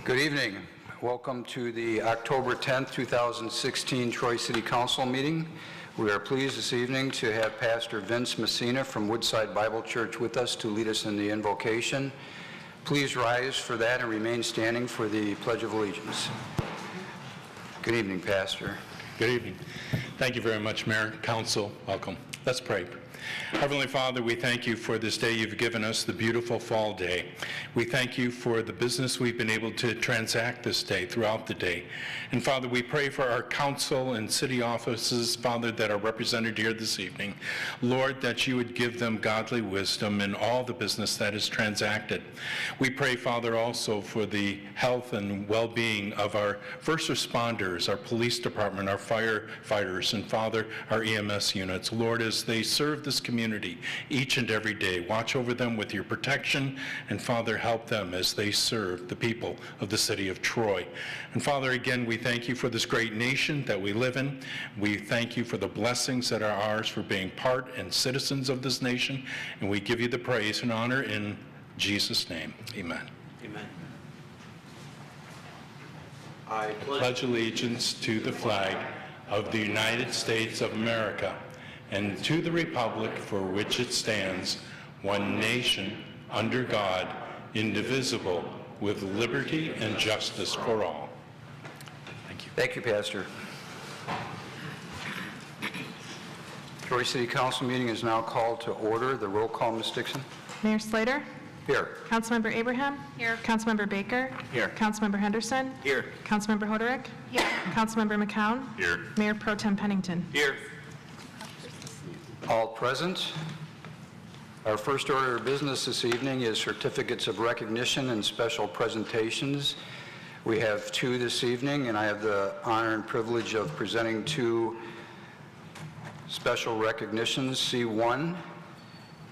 Good evening. Welcome to the October 10th, 2016 Troy City Council meeting. We are pleased this evening to have Pastor Vince Messina from Woodside Bible Church with us to lead us in the invocation. Please rise for that and remain standing for the Pledge of Allegiance. Good evening, Pastor. Good evening. Thank you very much, Mayor, Council. Welcome. Let's pray. Heavenly Father, we thank you for this day you've given us, the beautiful fall day. We thank you for the business we've been able to transact this day, throughout the day. And Father, we pray for our council and city offices, Father, that are represented here this evening. Lord, that you would give them godly wisdom in all the business that is transacted. We pray, Father, also for the health and well-being of our first responders, our police department, our firefighters, and Father, our EMS units. Lord, as they serve this community each and every day, watch over them with your protection, and Father, help them as they serve the people of the city of Troy. And Father, again, we thank you for this great nation that we live in. We thank you for the blessings that are ours for being part and citizens of this nation, and we give you the praise and honor in Jesus' name. Amen. Amen. I pledge allegiance to the flag of the United States of America and to the republic for which it stands, one nation, under God, indivisible, with liberty and justice for all. Thank you. Thank you, Pastor. Troy City Council meeting is now called to order. The roll call, Ms. Dixon. Mayor Slater? Here. Councilmember Abraham? Here. Councilmember Baker? Here. Councilmember Henderson? Here. Councilmember Hoderick? Here. Councilmember McCown? Here. Mayor Pro Tem Pennington? Here. All present. Our first order of business this evening is certificates of recognition and special presentations. We have two this evening, and I have the honor and privilege of presenting two special recognitions. C1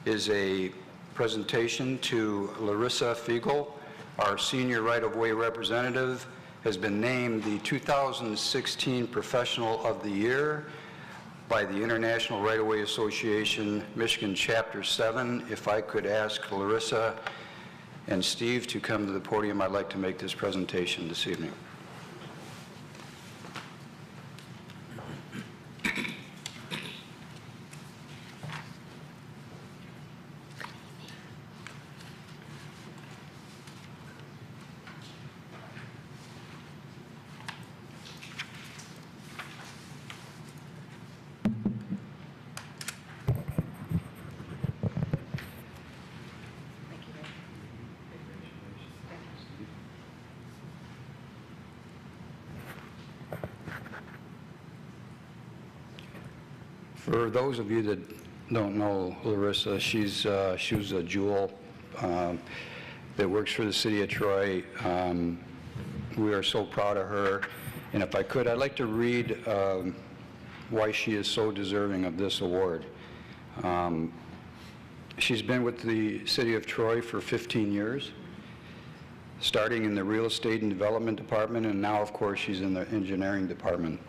is a presentation to Larissa Fiegel, our senior right-of-way representative, has been named the 2016 Professional of the Year by the International Right-of-Way Association, Michigan Chapter 7. If I could ask Larissa and Steve to come to the podium, I'd like to make this presentation this evening. For those of you that don't know Larissa, she was a jewel that works for the city of Troy. We are so proud of her. And if I could, I'd like to read why she is so deserving of this award. She's been with the city of Troy for 15 years, starting in the real estate and development department, and now, of course, she's in the engineering department.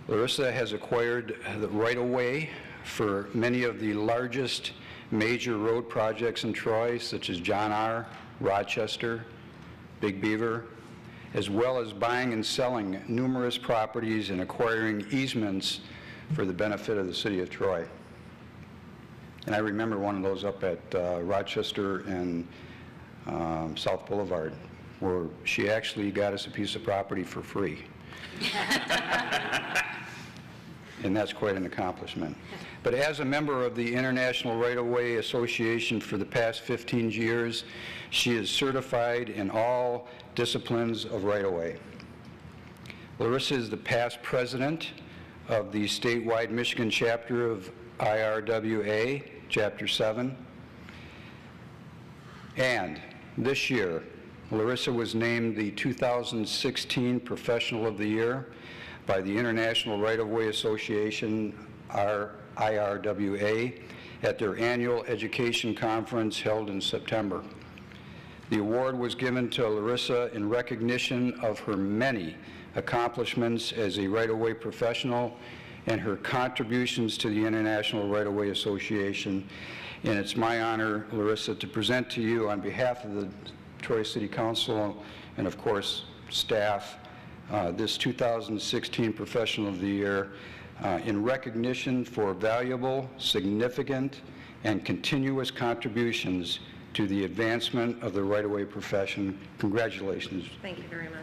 Larissa has acquired the right-of-way for many of the largest major road projects in Troy, such as John R., Rochester, Big Beaver, as well as buying and selling numerous properties and acquiring easements for the benefit of the city of Troy. And I remember one of those up at Rochester and South Boulevard, where she actually got us a piece of property for free. And that's quite an accomplishment. But as a member of the International Right-of-Way Association for the past 15 years, she is certified in all disciplines of right-of-way. Larissa is the past president of the statewide Michigan chapter of IRWA, Chapter 7. And this year, Larissa was named the 2016 Professional of the Year by the International Right-of-Way Association, IRWA, at their annual education conference held in September. The award was given to Larissa in recognition of her many accomplishments as a right-of-way professional and her contributions to the International Right-of-Way Association. And it's my honor, Larissa, to present to you on behalf of the Troy City Council, and of course, staff, this 2016 Professional of the Year in recognition for valuable, significant, and continuous contributions to the advancement of the right-of-way profession. Congratulations. Thank you very much.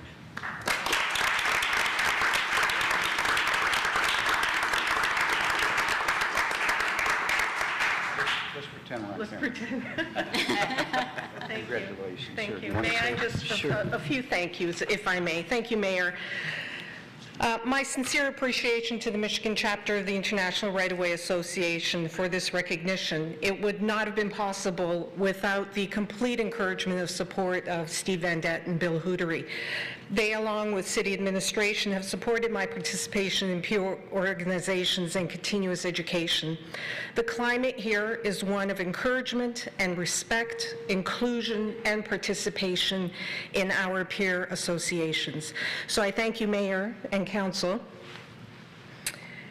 Let's pretend we're on Let's camera. pretend. Thank you. Congratulations. Thank Sure. you. You wanna May I say- just, Sure. a few thank yous, if I may. Thank you, Mayor. My sincere appreciation to the Michigan chapter of the International Right-of-Way Association for this recognition. It would not have been possible without the complete encouragement of support of Steve Van Dett and Bill Hootery. They, along with city administration, have supported my participation in peer organizations and continuous education. The climate here is one of encouragement and respect, inclusion, and participation in our peer associations. So I thank you, Mayor and Council,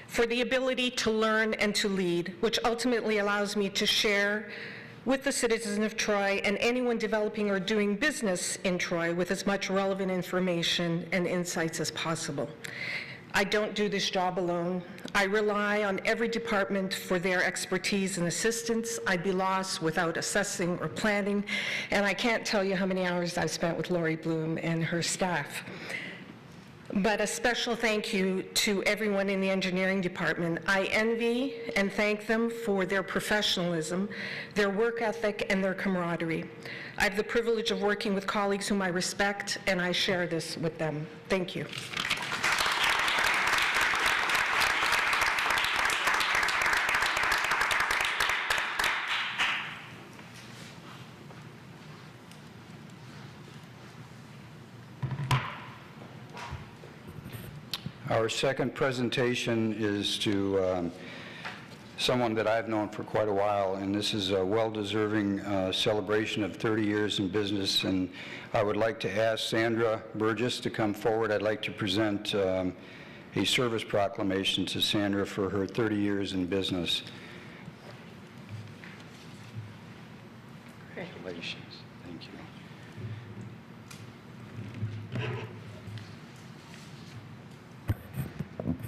for the ability to learn and to lead, which ultimately allows me to share with the citizens of Troy and anyone developing or doing business in Troy with as much relevant information and insights as possible. I don't do this job alone. I rely on every department for their expertise and assistance. I'd be lost without assessing or planning, and I can't tell you how many hours I've spent with Lori Bloom and her staff. But a special thank you to everyone in the engineering department. I envy and thank them for their professionalism, their work ethic, and their camaraderie. I have the privilege of working with colleagues whom I respect, and I share this with them. Thank you. Our second presentation is to someone that I've known for quite a while, and this is a well-deserving celebration of 30 years in business, and I would like to ask Sandra Burgess to come forward. I'd like to present a service proclamation to Sandra for her 30 years in business. Congratulations. Thank you.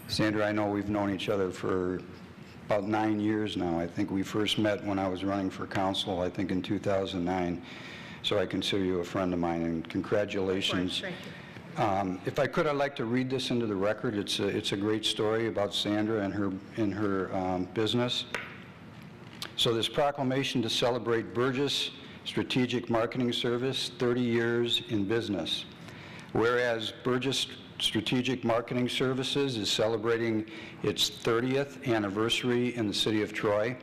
Sandra, I know we've known each other for about 9 years now. I think we first met when I was running for council, I think in 2009. So I consider you a friend of mine, and congratulations. Thank you. If I could, I'd like to read this into the record. It's a great story about Sandra and her business. So this proclamation to celebrate Burgess Strategic Marketing Service, 30 years in business. Whereas Burgess Strategic Marketing Services is celebrating its 30th anniversary in the city of Troy.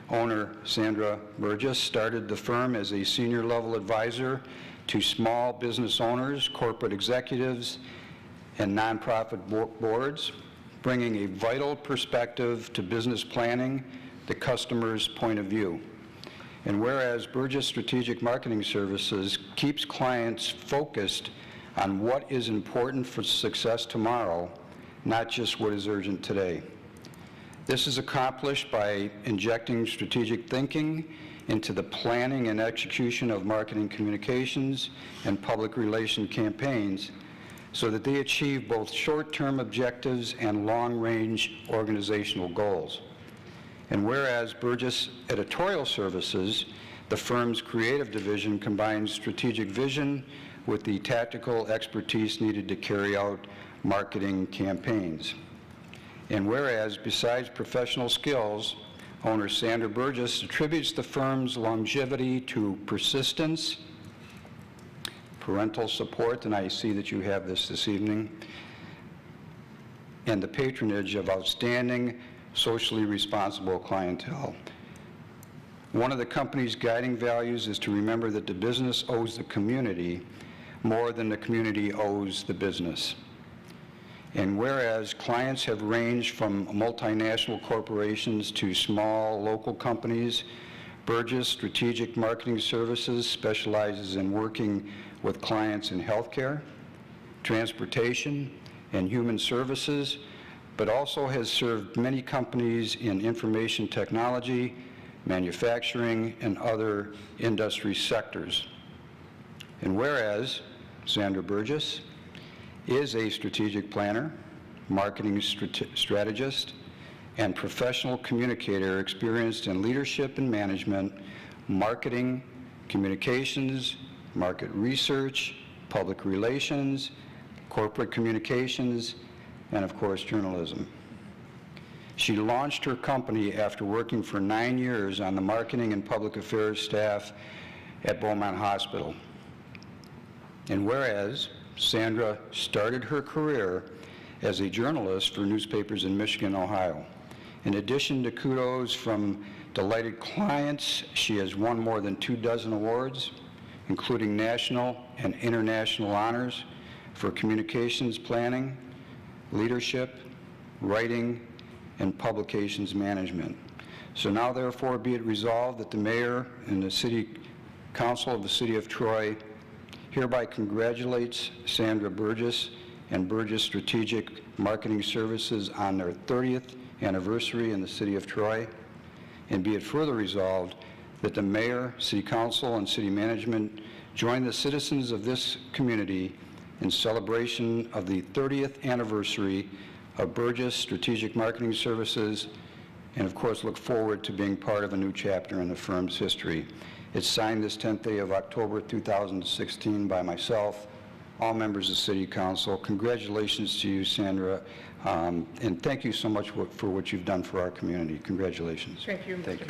Owner Sandra Burgess started the firm as a senior level advisor to small business owners, corporate executives, and nonprofit boards, bringing a vital perspective to business planning, the customer's point of view. And whereas Burgess Strategic Marketing Services keeps clients focused on what is important for success tomorrow, not just what is urgent today. This is accomplished by injecting strategic thinking into the planning and execution of marketing communications and public relation campaigns so that they achieve both short-term objectives and long-range organizational goals. And whereas Burgess Editorial Services, the firm's creative division, combines strategic vision with the tactical expertise needed to carry out marketing campaigns. And whereas, besides professional skills, owner Sandra Burgess attributes the firm's longevity to persistence, parental support, and I see that you have this evening, and the patronage of outstanding, socially responsible clientele. One of the company's guiding values is to remember that the business owes the community more than the community owes the business. And whereas clients have ranged from multinational corporations to small local companies, Burgess Strategic Marketing Services specializes in working with clients in healthcare, transportation, and human services, but also has served many companies in information technology, manufacturing, and other industry sectors. And whereas Sandra Burgess is a strategic planner, marketing strategist, and professional communicator experienced in leadership and management, marketing, communications, market research, public relations, corporate communications, and of course, journalism. She launched her company after working for 9 years on the marketing and public affairs staff at Beaumont Hospital. And whereas Sandra started her career as a journalist for newspapers in Michigan, Ohio. In addition to kudos from delighted clients, she has won more than 24 awards, including national and international honors for communications planning, leadership, writing, and publications management. So now therefore be it resolved that the mayor and the city council of the city of Troy hereby congratulates Sandra Burgess and Burgess Strategic Marketing Services on their 30th anniversary in the city of Troy. And be it further resolved that the mayor, city council, and city management join the citizens of this community in celebration of the 30th anniversary of Burgess Strategic Marketing Services, and of course look forward to being part of a new chapter in the firm's history. It's signed this 10th day of October 2016 by myself, all members of City Council. Congratulations to you, Sandra, and thank you so much for what you've done for our community. Congratulations. Thank you, Thank you.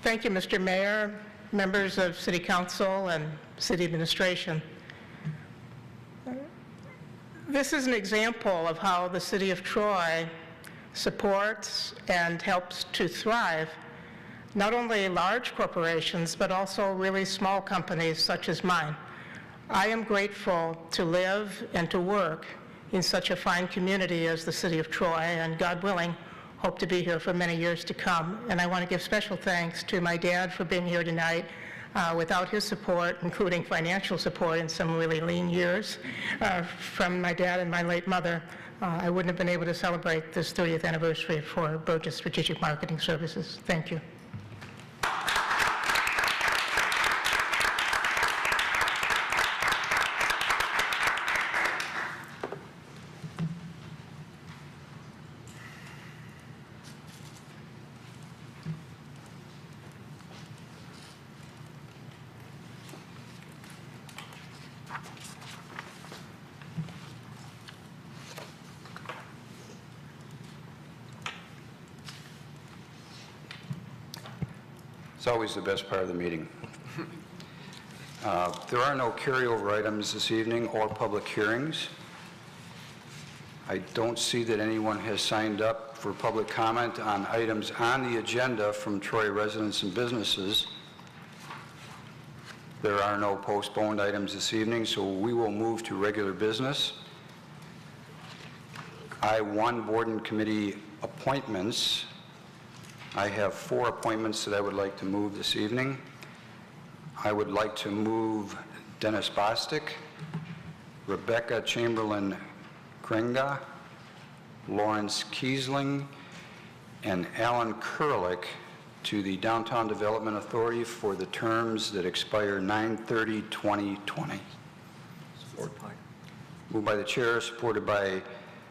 Thank you, Mr. Mayor, members of City Council and City Administration. This is an example of how the City of Troy supports and helps to thrive not only large corporations, but also really small companies such as mine. I am grateful to live and to work in such a fine community as the City of Troy, and God willing, hope to be here for many years to come. And I want to give special thanks to my dad for being here tonight. Without his support, including financial support in some really lean years from my dad and my late mother, I wouldn't have been able to celebrate this 30th anniversary for Burgess Strategic Marketing Services. Thank you. It's always the best part of the meeting. There are no carryover items this evening or public hearings. I don't see that anyone has signed up for public comment on items on the agenda from Troy residents and businesses. There are no postponed items this evening, so we will move to regular business. I-1 Board and Committee appointments. I have 4 appointments that I would like to move this evening. I would like to move Dennis Bostic, Rebecca Chamberlain Kringa, Lawrence Kiesling, and Alan Kurlik to the Downtown Development Authority for the terms that expire 9/30/2020. Moved by the chair, supported by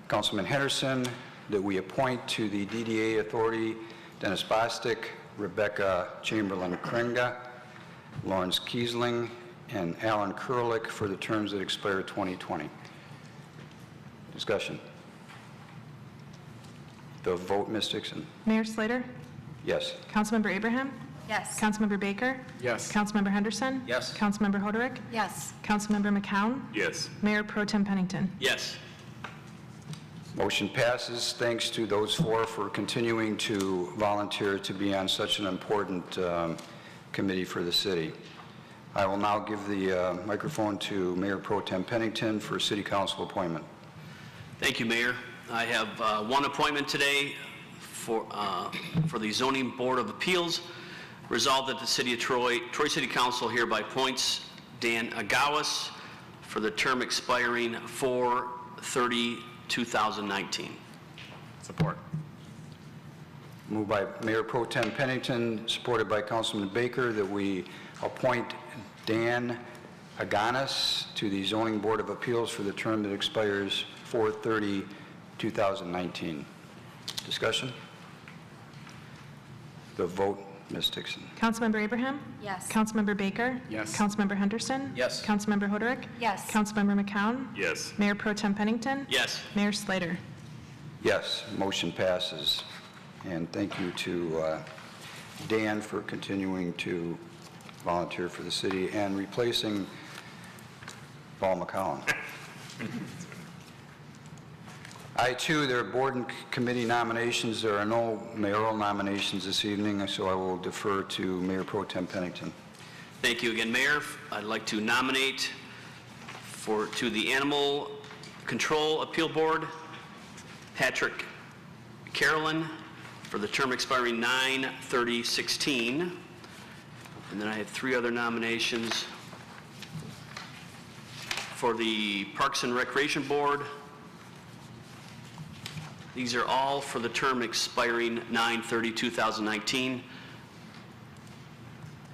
Councilman Henderson, that we appoint to the DDA Authority Dennis Bostic, Rebecca Chamberlain Kringa, Lawrence Kiesling, and Alan Kurlik for the terms that expire 2020. Discussion. The vote, Ms. Dixon. Mayor Slater? Yes. Councilmember Abraham? Yes. Councilmember Baker? Yes. Councilmember Henderson? Yes. Councilmember Hoderick? Yes. Councilmember McCown? Yes. Mayor Pro Tem Pennington? Yes. Motion passes. Thanks to those 4 for continuing to volunteer to be on such an important committee for the city. I will now give the microphone to Mayor Pro Tem Pennington for City Council appointment. Thank you, Mayor. I have 1 appointment today for the Zoning Board of Appeals. Resolved that the City of Troy City Council hereby appoints Dan Agawas for the term expiring 4/30/2019. Support. Moved by Mayor Pro Tem Pennington, supported by Councilman Baker, that we appoint Dan Aganis to the Zoning Board of Appeals for the term that expires 4/30/2019. Discussion? The vote, Ms. Dixon. Councilmember Abraham? Yes. Councilmember Baker? Yes. Councilmember Henderson? Yes. Councilmember Hoderick? Yes. Councilmember McCown? Yes. Mayor Pro Tem Pennington? Yes. Mayor Slater? Yes, motion passes. And thank you to Dan for continuing to volunteer for the city and replacing Paul McCollum. I-2, there are board and committee nominations. There are no mayoral nominations this evening, so I will defer to Mayor Pro Tem Pennington. Thank you again, Mayor. I'd like to nominate to the Animal Control Appeal Board, Patrick Carolyn, for the term expiring 9/30/16. And then I have 3 other nominations for the Parks and Recreation Board. These are all for the term expiring 9/30/2019.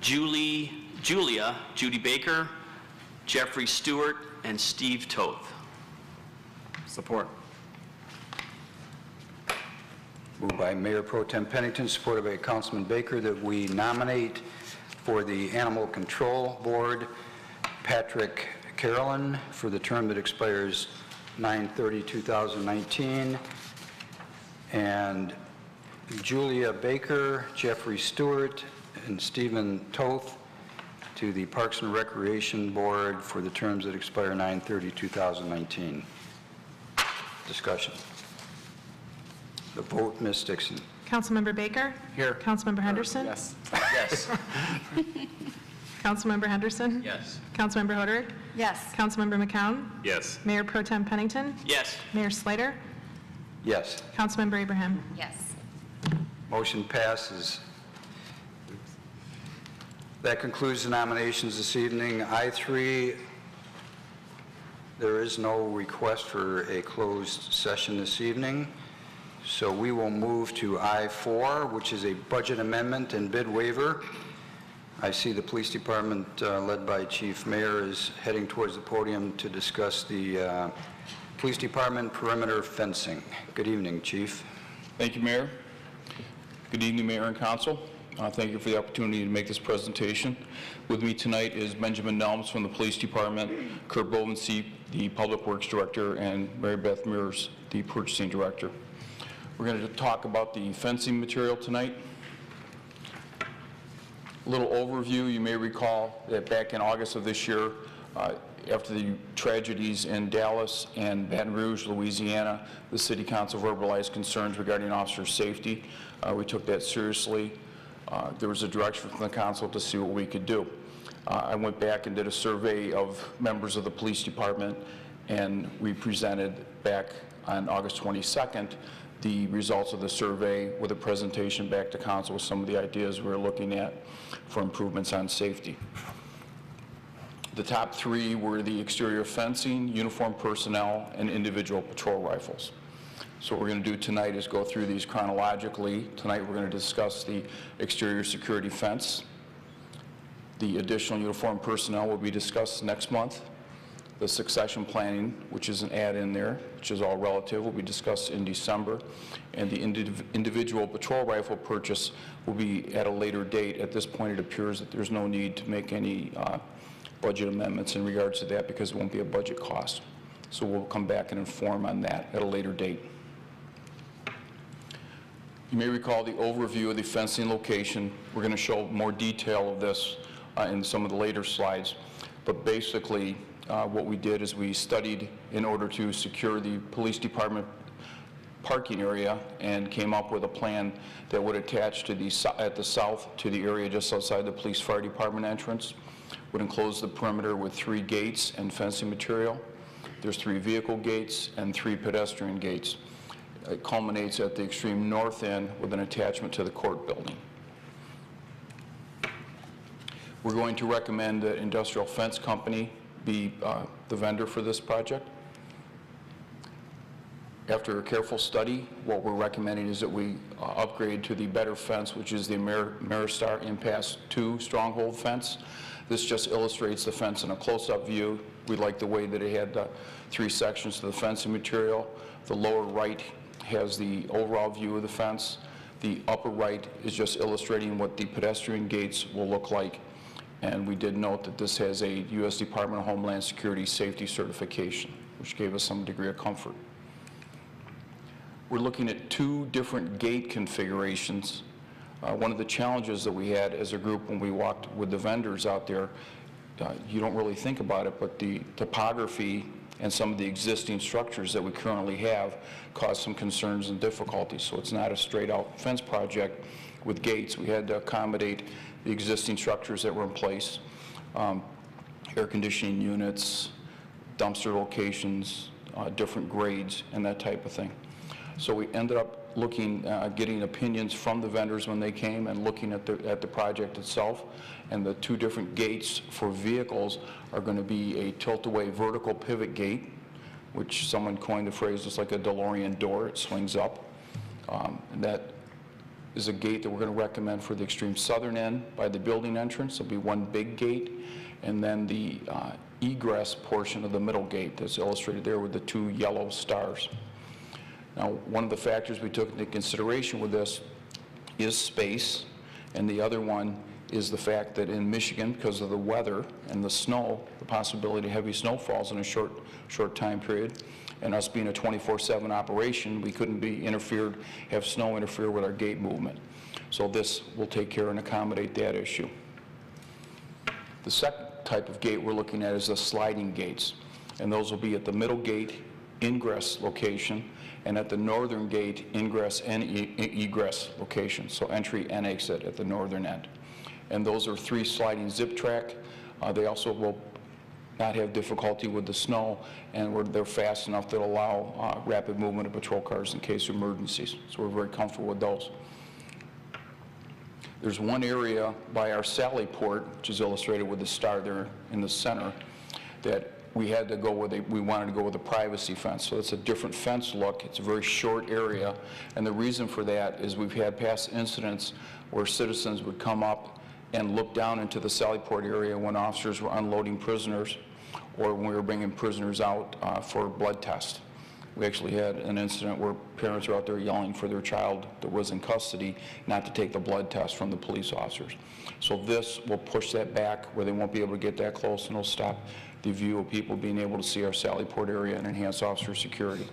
Judy Baker, Jeffrey Stewart, and Steve Toth. Support. Moved by Mayor Pro Tem Pennington, supported by Councilman Baker, that we nominate for the Animal Control Board Patrick Carolyn for the term that expires 9/30/2019, and Julia Baker, Jeffrey Stewart, and Stephen Toth to the Parks and Recreation Board for the terms that expire 9/30/2019. Discussion. The vote, Ms. Dixon. Councilmember Baker? Here. Councilmember Henderson? Yes. Yes. Councilmember Henderson? Yes. Councilmember Hoderick? Yes. Councilmember McCown? Yes. Mayor Pro Tem Pennington? Yes. Mayor Slater? Yes. Councilmember Abraham? Yes. Motion passes. That concludes the nominations this evening. I-3, there is no request for a closed session this evening, so we will move to I-4, which is a budget amendment and bid waiver. I see the police department, led by Chief Mayer, is heading towards the podium to discuss the police department perimeter fencing. Good evening, Chief. Thank you, Mayor. Good evening, Mayor and Council. Thank you for the opportunity to make this presentation. With me tonight is Benjamin Nelms from the Police Department, Kurt Bovensee, the Public Works Director, and Mary Beth Mears, the Purchasing Director. We're going to talk about the fencing material tonight. A little overview, you may recall that back in August of this year, after the tragedies in Dallas and Baton Rouge, Louisiana, the City Council verbalized concerns regarding officer safety. We took that seriously. There was a direction from the council to see what we could do. I went back and did a survey of members of the police department, and we presented back on August 22nd the results of the survey with a presentation back to council with some of the ideas we're looking at for improvements on safety. The top 3 were the exterior fencing, uniformed personnel, and individual patrol rifles. So what we're going to do tonight is go through these chronologically. Tonight we're going to discuss the exterior security fence. The additional uniformed personnel will be discussed next month. The succession planning, which is an add-in there, which is all relative, will be discussed in December. And the individual patrol rifle purchase will be at a later date. At this point, it appears that there's no need to make any budget amendments in regards to that because it won't be a budget cost. So we'll come back and inform on that at a later date. You may recall the overview of the fencing location. We're going to show more detail of this in some of the later slides. But basically, what we did is we studied in order to secure the police department parking area and came up with a plan that would attach to at the south to the area just outside the police fire department entrance. Would enclose the perimeter with 3 gates and fencing material. There's 3 vehicle gates and 3 pedestrian gates. It culminates at the extreme north end with an attachment to the court building. We're going to recommend that Industrial Fence Company be the vendor for this project. After a careful study, what we're recommending is that we upgrade to the better fence, which is the Ameristar Impasse 2 Stronghold fence. This just illustrates the fence in a close-up view. We like the way that it had 3 sections to the fencing material. The lower right has the overall view of the fence. The upper right is just illustrating what the pedestrian gates will look like. And we did note that this has a U.S. Department of Homeland Security safety certification, which gave us some degree of comfort. We're looking at 2 different gate configurations. One of the challenges that we had as a group when we walked with the vendors out there, you don't really think about it, but the topography and some of the existing structures that we currently have cause some concerns and difficulties. So it's not a straight-out fence project with gates. We had to accommodate the existing structures that were in place, air conditioning units, dumpster locations, different grades, and that type of thing. So we ended up looking, getting opinions from the vendors when they came and looking at the project itself. And the 2 different gates for vehicles are going to be a tilt-away vertical pivot gate, which someone coined the phrase, it's like a DeLorean door, it swings up. And that is a gate that we're going to recommend for the extreme southern end by the building entrance. There'll be 1 big gate, and then the egress portion of the middle gate that's illustrated there with the 2 yellow stars. Now, one of the factors we took into consideration with this is space, and the other one is the fact that in Michigan, because of the weather and the snow, the possibility of heavy snowfalls in a short time period, and us being a 24/7 operation, we couldn't be have snow interfere with our gate movement. So this will take care and accommodate that issue. The second type of gate we're looking at is the sliding gates, and those will be at the middle gate ingress location and at the northern gate ingress and egress location, so entry and exit at the northern end. And those are 3 sliding zip track. They also will not have difficulty with the snow, and they're fast enough to allow rapid movement of patrol cars in case of emergencies. So we're very comfortable with those. There's one area by our Sally Port, which is illustrated with the star there in the center, that we had to go with we wanted to go with a privacy fence. So it's a different fence look. It's a very short area. And the reason for that is we've had past incidents where citizens would come up and look down into the Sally Port area when officers were unloading prisoners or when we were bringing prisoners out for blood test. We actually had an incident where parents were out there yelling for their child that was in custody not to take the blood test from the police officers. So this will push that back where they won't be able to get that close, and it'll stop the view of people being able to see our Sally Port area and enhance officer security.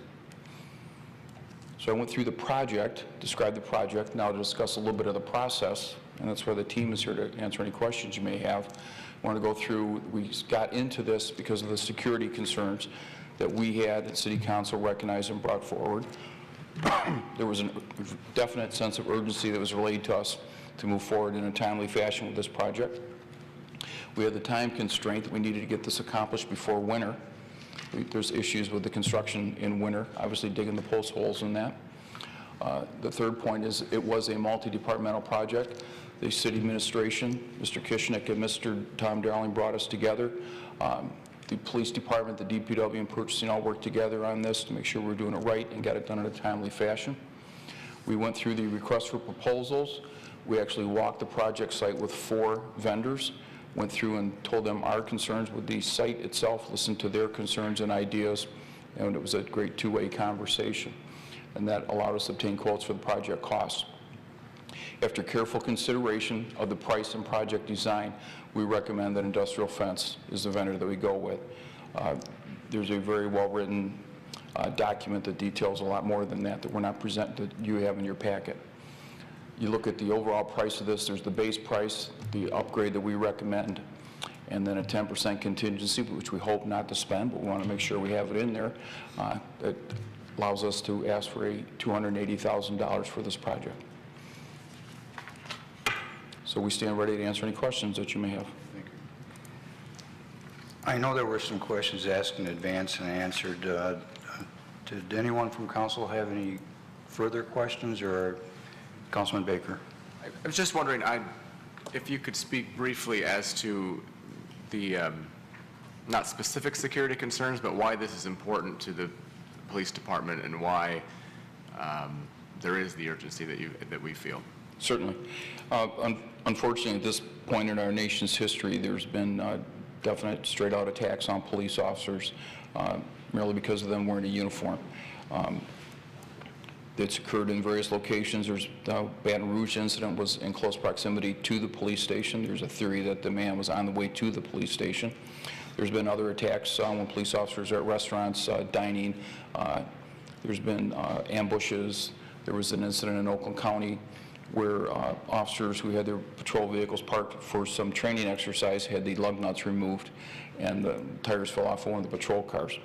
So I went through the project, described the project, now to discuss a little bit of the process, and that's where the team is here to answer any questions you may have. I want to go through, we got into this because of the security concerns that we had at City Council recognized and brought forward. There was a definite sense of urgency that was relayed to us to move forward in a timely fashion with this project. We had the time constraint that we needed to get this accomplished before winter. There's issues with the construction in winter, obviously digging the post holes in that. The third point is it was a multi-departmental project. The city administration, Mr. Kishnick and Mr. Tom Darling brought us together. The police department, the DPW, and purchasing all worked together on this to make sure we're doing it right and got it done in a timely fashion. We went through the request for proposals. We actually walked the project site with 4 vendors, went through and told them our concerns with the site itself, listened to their concerns and ideas, and it was a great 2-way conversation. And that allowed us to obtain quotes for the project costs. After careful consideration of the price and project design, we recommend that Industrial Fence is the vendor that we go with. There's a very well-written document that details a lot more than that we're not presenting, that you have in your packet. You look at the overall price of this, there's the base price, the upgrade that we recommend, and then a 10% contingency, which we hope not to spend, but we want to make sure we have it in there. That allows us to ask for a $280,000 for this project. So we stand ready to answer any questions that you may have. Thank you. I know there were some questions asked in advance and answered. Did anyone from council have any further questions, or Councilman Baker? I was just wondering if you could speak briefly as to the not specific security concerns, but why this is important to the police department and why there is the urgency that we feel. Certainly. Unfortunately, at this point in our nation's history, there's been definite straight-out attacks on police officers merely because of them wearing a uniform. It's occurred in various locations. There's the Baton Rouge incident was in close proximity to the police station. There's a theory that the man was on the way to the police station. There's been other attacks when police officers are at restaurants dining. There's been ambushes. There was an incident in Oakland County where officers who had their patrol vehicles parked for some training exercise had the lug nuts removed and the tires fell off one of the patrol cars.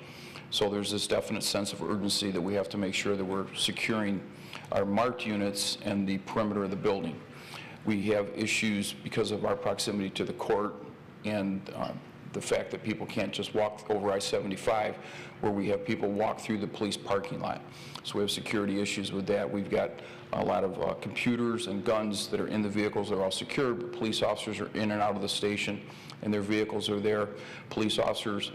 So there's this definite sense of urgency that we have to make sure that we're securing our marked units and the perimeter of the building. We have issues because of our proximity to the court and the fact that people can't just walk over I-75, where we have people walk through the police parking lot. So we have security issues with that. We've got a lot of computers and guns that are in the vehicles. They're all secured, but police officers are in and out of the station, and their vehicles are there. Police officers,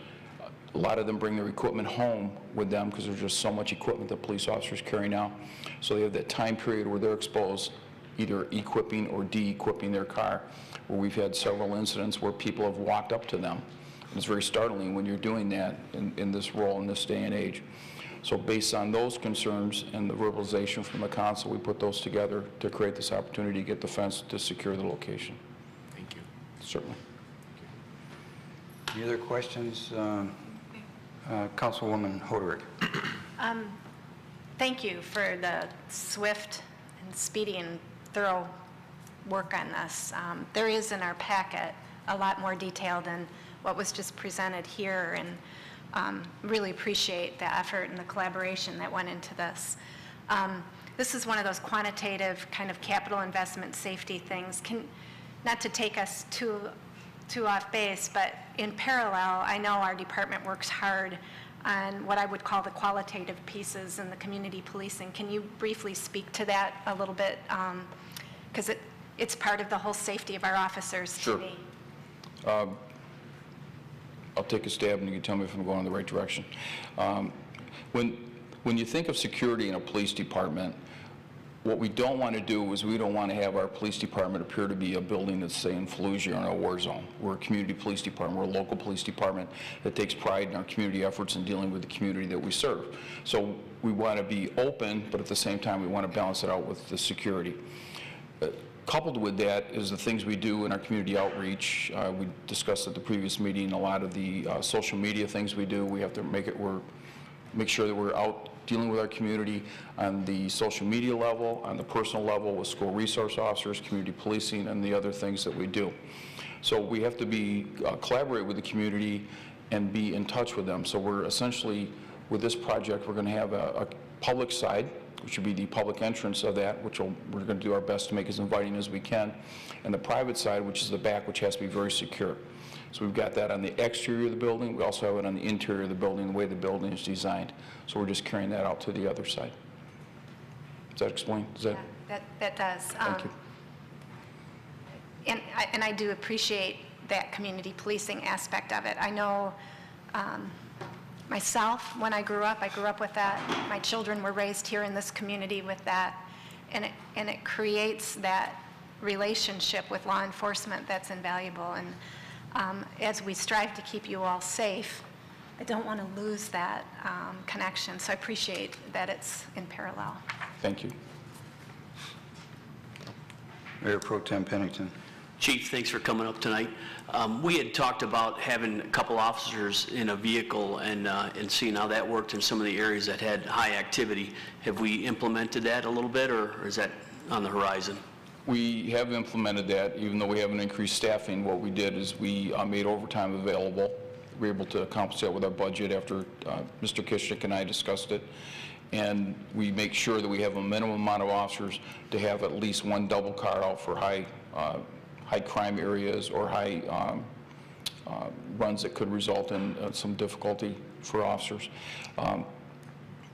a lot of them bring their equipment home with them because there's just so much equipment that police officers carry now. So they have that time period where they're exposed, either equipping or de-equipping their car, where we've had several incidents where people have walked up to them. And it's very startling when you're doing that in this role in this day and age. So based on those concerns and the verbalization from the council, we put those together to create this opportunity to get the fence to secure the location. Thank you. Certainly. Any other questions? Councilwoman Hoderick. Thank you for the swift and speedy and thorough work on this. There is in our packet a lot more detail than what was just presented here, and really appreciate the effort and the collaboration that went into this. This is one of those quantitative kind of capital investment safety things. Not to take us too off base, but in parallel, I know our department works hard on what I would call the qualitative pieces in the community policing. Can you briefly speak to that a little bit? Because it's part of the whole safety of our officers to me. I'll take a stab and you can tell me if I'm going in the right direction. When you think of security in a police department, what we don't want to do is we don't want to have our police department appear to be a building that's, say, in Fallujah or in a war zone. We're a community police department. We're a local police department that takes pride in our community efforts in dealing with the community that we serve. So we want to be open, but at the same time we want to balance it out with the security. Coupled with that is the things we do in our community outreach. We discussed at the previous meeting a lot of the social media things we do. We have to make sure that we're out dealing with our community on the social media level, on the personal level with school resource officers, community policing, and the other things that we do. So we have to collaborate with the community and be in touch with them. So we're essentially, with this project, we're going to have a public side, which would be the public entrance of that, which we're going to do our best to make as inviting as we can, and the private side, which is the back, which has to be very secure. So we've got that on the exterior of the building. We also have it on the interior of the building, the way the building is designed. So we're just carrying that out to the other side. Does that explain? Yeah, that does. Thank you. And I do appreciate that community policing aspect of it. I know myself, when I grew up with that. My children were raised here in this community with that. And it creates that relationship with law enforcement that's invaluable. And as we strive to keep you all safe, I don't want to lose that connection. So I appreciate that it's in parallel. Thank you. Mayor Pro Tem Pennington. Chief, thanks for coming up tonight. We had talked about having a couple officers in a vehicle and seeing how that worked in some of the areas that had high activity. Have we implemented that a little bit, or is that on the horizon? We have implemented that, even though we haven't increased staffing. What we did is we made overtime available. We were able to compensate with our budget after Mr. Kishik and I discussed it. And we make sure that we have a minimum amount of officers to have at least one double car out for high crime areas or high runs that could result in some difficulty for officers.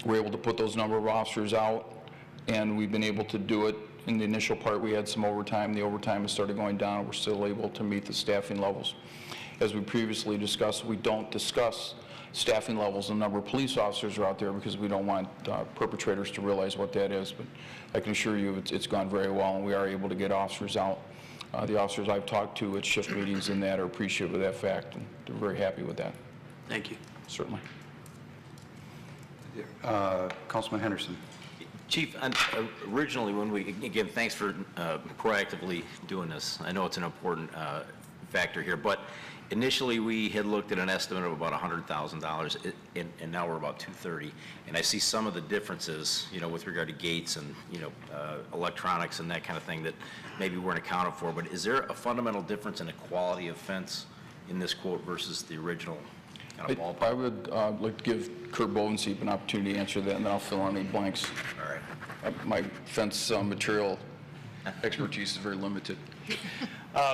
We're able to put those number of officers out, and we've been able to do it. In the initial part, we had some overtime. The overtime has started going down. We're still able to meet the staffing levels. as we previously discussed, we don't discuss staffing levels and number of police officers are out there because we don't want perpetrators to realize what that is. But I can assure you it's gone very well, and we are able to get officers out. The officers I've talked to at shift meetings and that are appreciative of that fact, and they're very happy with that, Thank you. certainly. Councilman Henderson. Chief, originally when we, again, thanks for proactively doing this. I know it's an important factor here, but initially we had looked at an estimate of about $100,000, and now we're about $230,000. And I see some of the differences, you know, with regard to gates and, you know, electronics and that kind of thing that maybe weren't accounted for. But is there a fundamental difference in the quality of fence in this quote versus the original kind of ballpark? I would like to give Kurt Bovenseep an opportunity to answer that, and then I'll fill in any blanks. All right. My fence material expertise is very limited.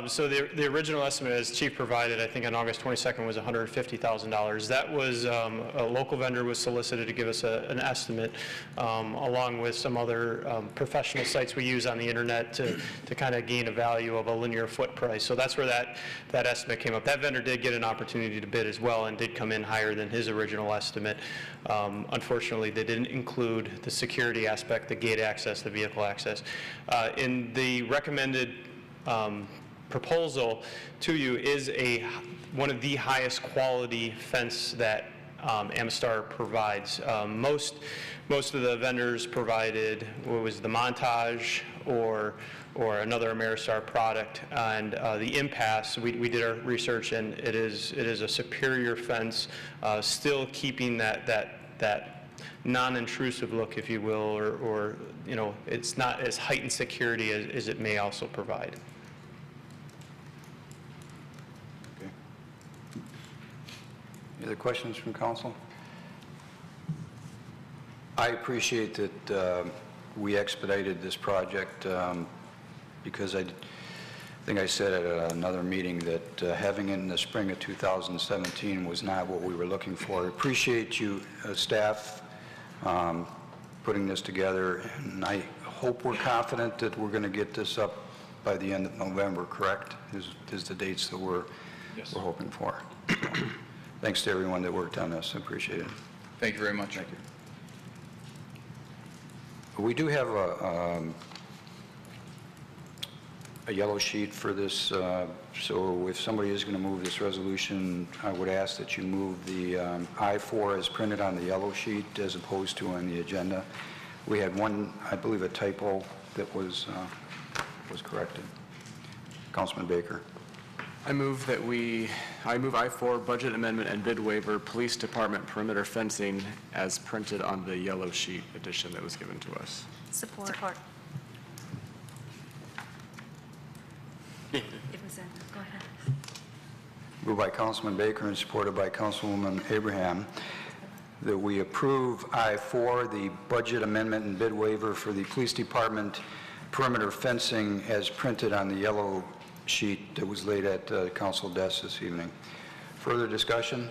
So the original estimate, as Chief provided, I think on August 22nd, was $150,000. That was, a local vendor was solicited to give us an estimate, along with some other professional sites we use on the internet to kind of gain a value of a linear foot price. So that's where that estimate came up. That vendor did get an opportunity to bid as well and did come in higher than his original estimate. Unfortunately, they didn't include the security aspect, the gate access, the vehicle access. In the recommended proposal to you is one of the highest quality fence that Amistar provides. Most of the vendors provided what was the Montage or another Ameristar product, and the Impasse, we did our research, and it is a superior fence, still keeping that non-intrusive look, if you will, or you know, it's not as heightened security as it may also provide. Any other questions from council? I appreciate that we expedited this project because I think I said at another meeting that having it in the spring of 2017 was not what we were looking for. I appreciate you, staff, putting this together, and I hope we're confident that we're going to get this up by the end of November, correct? Is the dates that we're hoping for. Thanks to everyone that worked on this. I appreciate it. Thank you very much. Thank you. We do have a yellow sheet for this, so if somebody is going to move this resolution, I would ask that you move the I-4 as printed on the yellow sheet as opposed to on the agenda. We had one, I believe, a typo that was corrected. Councilman Baker. I move I-4 budget amendment and bid waiver, police department perimeter fencing as printed on the yellow sheet edition that was given to us. Support. Go ahead. Moved by Councilman Baker and supported by Councilwoman Abraham, that we approve I-4, the budget amendment and bid waiver for the police department perimeter fencing as printed on the yellow sheet that was laid at council desk this evening. Further discussion?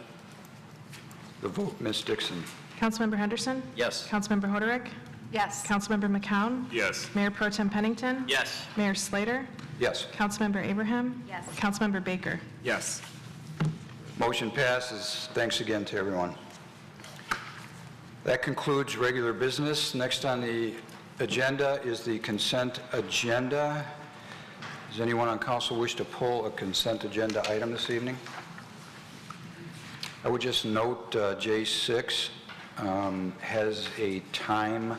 The vote, Ms. Dixon. Councilmember Henderson? Yes. Councilmember Hoderick? Yes. Councilmember McCown? Yes. Mayor Pro Tem Pennington? Yes. Mayor Slater? Yes. Councilmember Abraham? Yes. Councilmember Baker? Yes. Motion passes. Thanks again to everyone. That concludes regular business. Next on the agenda is the consent agenda. Does anyone on council wish to pull a consent agenda item this evening? I would just note J6 has a time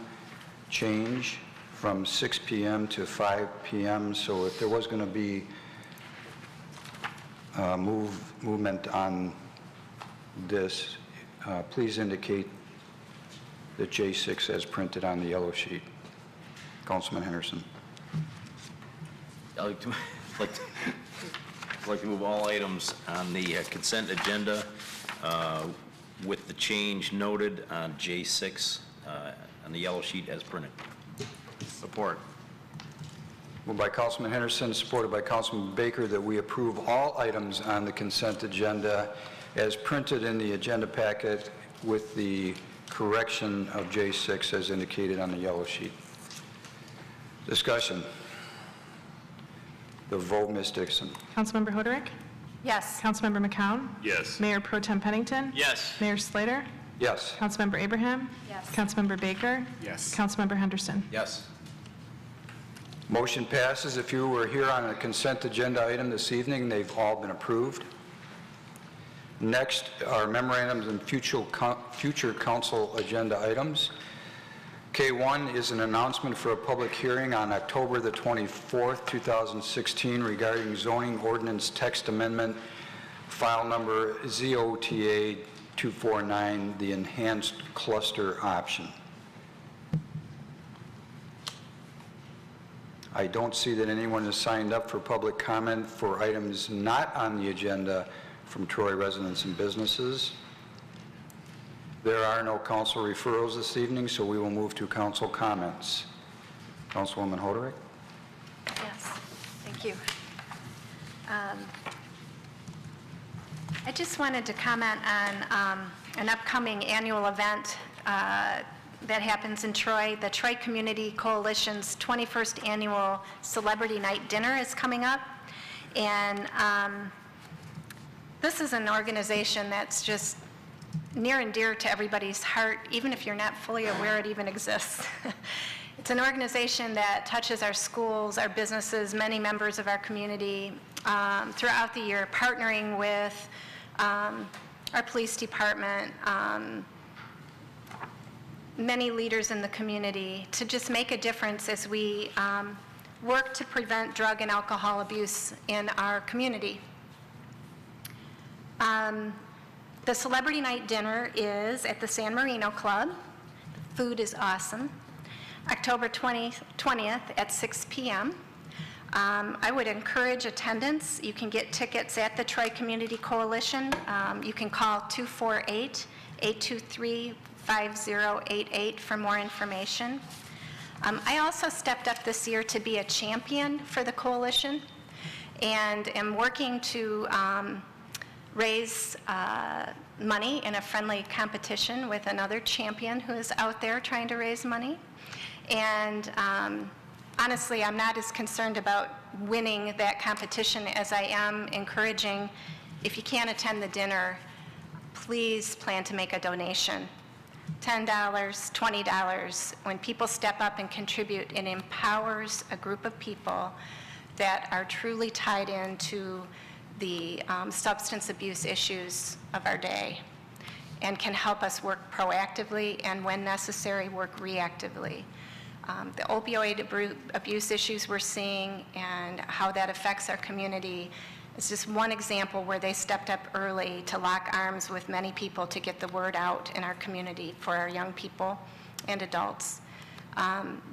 change from 6 p.m. to 5 p.m., so if there was going to be movement on this, please indicate that J6 as printed on the yellow sheet. Councilman Henderson. I'd like to move all items on the consent agenda with the change noted on J6 on the yellow sheet as printed. Support. Moved by Councilman Henderson, supported by Councilman Baker, that we approve all items on the consent agenda as printed in the agenda packet with the correction of J6 as indicated on the yellow sheet. Discussion. The vote, Ms. Dixon. Councilmember Hoderick? Yes. Councilmember McCown? Yes. Mayor Pro Tem Pennington? Yes. Mayor Slater? Yes. Councilmember Abraham? Yes. Councilmember Baker? Yes. Councilmember Henderson? Yes. Motion passes. If you were here on a consent agenda item this evening, they've all been approved. Next are memorandums and future council agenda items. K1 is an announcement for a public hearing on October the 24th, 2016 regarding zoning ordinance text amendment, file number ZOTA 249, the enhanced cluster option. I don't see that anyone has signed up for public comment for items not on the agenda from Troy residents and businesses. There are no council referrals this evening, so we will move to council comments. Councilwoman Hoderick? Yes, thank you. I just wanted to comment on an upcoming annual event that happens in Troy. The Troy Community Coalition's 21st Annual Celebrity Night Dinner is coming up. And this is an organization that's just near and dear to everybody's heart, even if you're not fully aware it even exists. It's an organization that touches our schools, our businesses, many members of our community throughout the year, partnering with our police department, many leaders in the community to just make a difference as we work to prevent drug and alcohol abuse in our community. The Celebrity Night Dinner is at the San Marino Club. The food is awesome. October 20th at 6 p.m. I would encourage attendance. You can get tickets at the Troy Community Coalition. You can call 248-823-5088 for more information. I also stepped up this year to be a champion for the coalition and am working to raise money in a friendly competition with another champion who is out there trying to raise money. And honestly, I'm not as concerned about winning that competition as I am encouraging, if you can't attend the dinner, please plan to make a donation. $10, $20. When people step up and contribute, it empowers a group of people that are truly tied into the substance abuse issues of our day and can help us work proactively and, when necessary, work reactively. The opioid abuse issues we're seeing and how that affects our community is just one example where they stepped up early to lock arms with many people to get the word out in our community for our young people and adults.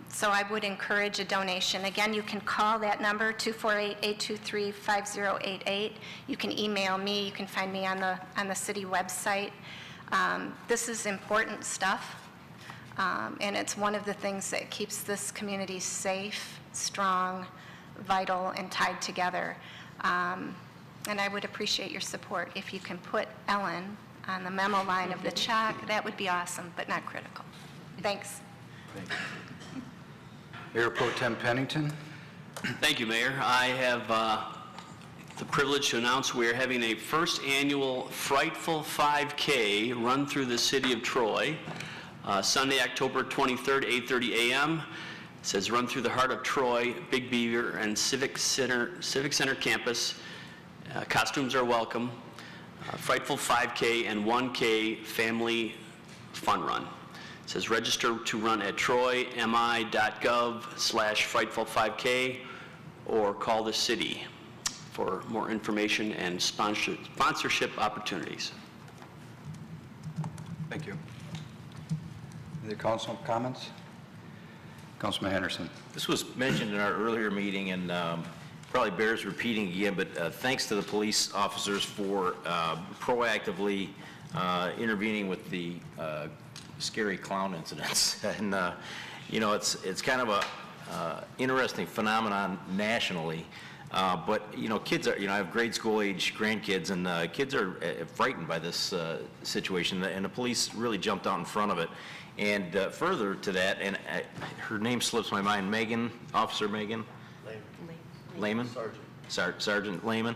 So I would encourage a donation. Again, you can call that number, 248-823-5088. You can email me. You can find me on the city website. This is important stuff. And it's one of the things that keeps this community safe, strong, vital, and tied together. And I would appreciate your support. If you can put Ellen on the memo line of the check, that would be awesome, but not critical. Thanks. Mayor Pro Tem Pennington? Thank you, Mayor. I have the privilege to announce we are having a first annual Frightful 5K run through the city of Troy. Sunday, October 23rd, 8:30 a.m. It says run through the heart of Troy, Big Beaver, and Civic Center campus. Costumes are welcome. Frightful 5K and 1K family fun run. It says register to run at troymi.gov/frightful5k or call the city for more information and sponsorship opportunities. Thank you. Any council comments? Councilman Henderson. This was mentioned in our earlier meeting and probably bears repeating again, but thanks to the police officers for proactively intervening with the scary clown incidents. And, you know, it's kind of a interesting phenomenon nationally. But, you know, kids are, you know, I have grade school age grandkids, and kids are frightened by this situation, and the police really jumped out in front of it. And further to that, and her name slips my mind, Megan, Officer Megan? Lehman? Sergeant Lehman,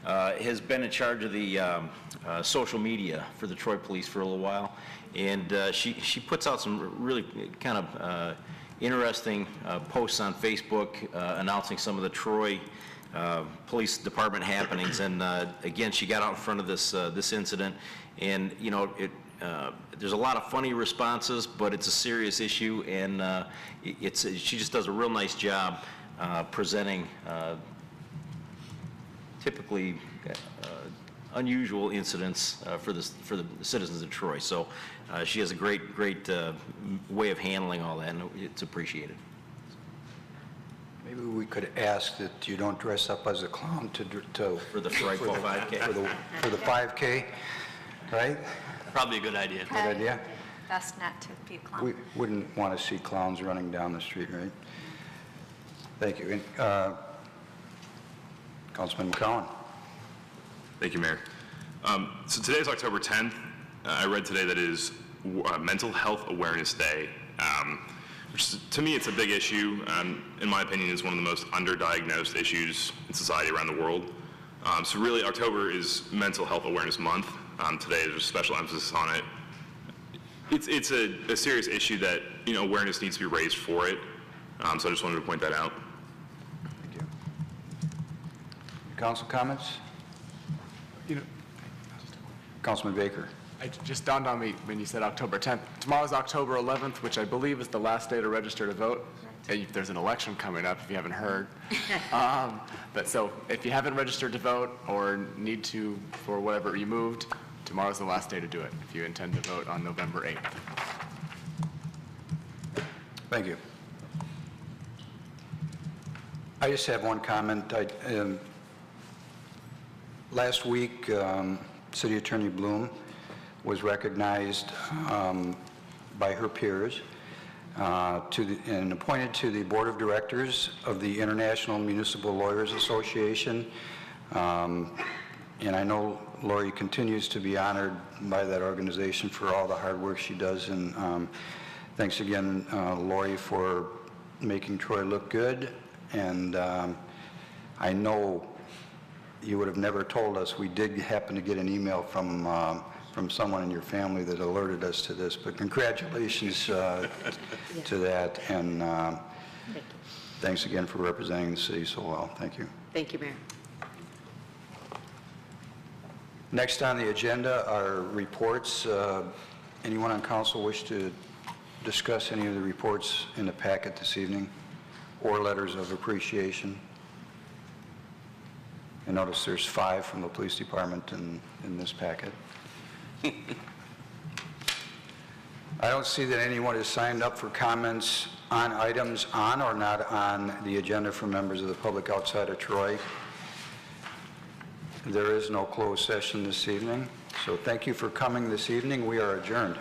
has been in charge of the social media for the Troy Police for a little while, and she puts out some really kind of interesting posts on Facebook announcing some of the Troy Police Department happenings. And again, she got out in front of this incident, and you know, there's a lot of funny responses, but it's a serious issue, and she just does a real nice job presenting typically unusual incidents for the citizens of Troy. So she has a great way of handling all that, and it's appreciated. Maybe we could ask that you don't dress up as a clown For the Frightful 5K. for the 5K, right? Probably a good idea. Good idea. Best not to be a clown. We wouldn't want to see clowns running down the street, right? Thank you. And, Councilman McCowan. Thank you, Mayor. So today is October 10th. I read today that it is Mental Health Awareness Day, which to me it's a big issue. In my opinion, is one of the most underdiagnosed issues in society around the world. So really, October is Mental Health Awareness Month. Today there's a special emphasis on it. It's a serious issue that, you know, awareness needs to be raised for it. So I just wanted to point that out. Thank you. Council comments? You know, Councilman Baker. it just dawned on me when you said October 10th. Tomorrow's October 11th, which I believe is the last day to register to vote. And there's an election coming up, if you haven't heard. But so if you haven't registered to vote or need to for whatever you moved, tomorrow's the last day to do it, if you intend to vote on November 8th. Thank you. I just have one comment. Last week, City Attorney Bloom was recognized by her peers and appointed to the Board of Directors of the International Municipal Lawyers Association. And I know Lori continues to be honored by that organization for all the hard work she does. And thanks again, Lori, for making Troy look good. And I know you would have never told us. We did happen to get an email from someone in your family that alerted us to this, but congratulations to that, and thanks again for representing the city so well. Thank you. Thank you, Mayor. Next on the agenda are reports. Anyone on council wish to discuss any of the reports in the packet this evening, or letters of appreciation? I notice there's 5 from the police department in this packet. I don't see that anyone has signed up for comments on items on or not on the agenda from members of the public outside of Troy. There is no closed session this evening, so thank you for coming this evening. We are adjourned.